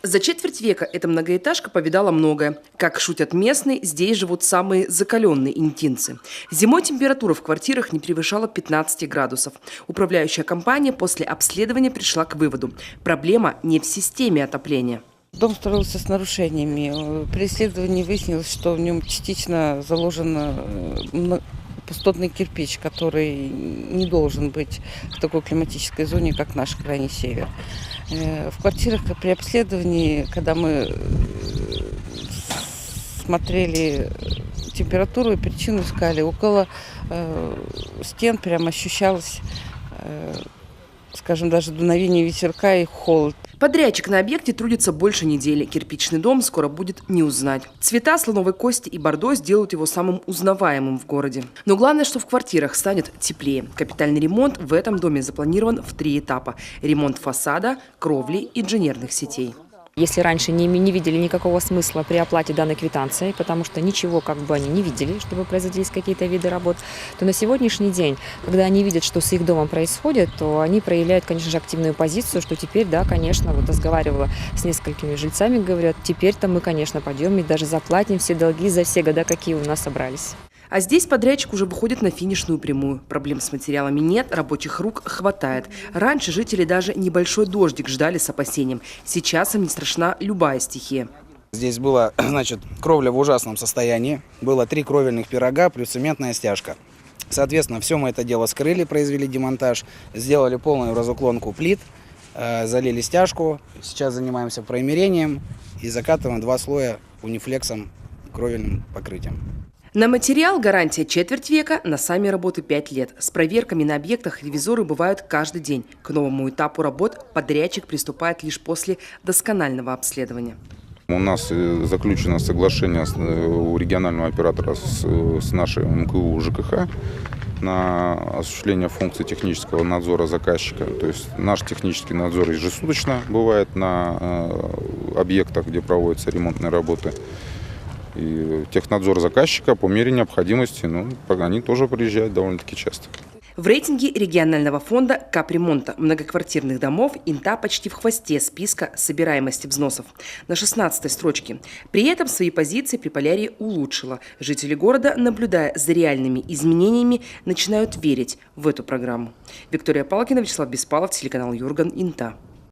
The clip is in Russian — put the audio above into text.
За четверть века эта многоэтажка повидала многое. Как шутят местные, здесь живут самые закаленные интинцы. Зимой температура в квартирах не превышала 15 градусов. Управляющая компания после обследования пришла к выводу – проблема не в системе отопления. Дом строился с нарушениями. При исследовании выяснилось, что в нем частично заложен пустотный кирпич, который не должен быть в такой климатической зоне, как наш крайний север. В квартирах при обследовании, когда мы смотрели температуру и причину искали, около стен прям ощущалось, скажем, даже дуновение ветерка и холод. Подрядчик на объекте трудится больше недели. Кирпичный дом скоро будет не узнать. Цвета слоновой кости и бордо сделают его самым узнаваемым в городе. Но главное, что в квартирах станет теплее. Капитальный ремонт в этом доме запланирован в 3 этапа. Ремонт фасада, кровли, инженерных сетей. Если раньше не видели никакого смысла при оплате данной квитанции, потому что ничего они не видели, чтобы производились какие-то виды работ, то на сегодняшний день, когда они видят, что с их домом происходит, то они проявляют, конечно же, активную позицию, что теперь, да, конечно, вот разговаривала с несколькими жильцами, говорят, теперь-то мы, конечно, пойдем и даже заплатим все долги за все года, какие у нас собрались. А здесь подрядчик уже выходит на финишную прямую. Проблем с материалами нет, рабочих рук хватает. Раньше жители даже небольшой дождик ждали с опасением. Сейчас им не страшна любая стихия. Здесь была, кровля в ужасном состоянии. Было 3 кровельных пирога плюс цементная стяжка. Соответственно, все мы это дело скрыли, произвели демонтаж, сделали полную разуклонку плит, залили стяжку. Сейчас занимаемся промерением и закатываем 2 слоя унифлексом кровельным покрытием. На материал гарантия четверть века, на сами работы 5 лет. С проверками на объектах ревизоры бывают каждый день. К новому этапу работ подрядчик приступает лишь после досконального обследования. У нас заключено соглашение у регионального оператора с нашей МКУ ЖКХ на осуществление функций технического надзора заказчика. То есть наш технический надзор ежесуточно бывает на объектах, где проводятся ремонтные работы. И технадзор заказчика по мере необходимости, они тоже приезжают довольно-таки часто. В рейтинге регионального фонда капремонта многоквартирных домов Инта почти в хвосте списка собираемости взносов. На 16-й строчке. При этом свои позиции Приполярье улучшило. Жители города, наблюдая за реальными изменениями, начинают верить в эту программу. Виктория Палкина, Вячеслав Беспалов, телеканал Юрган, Инта.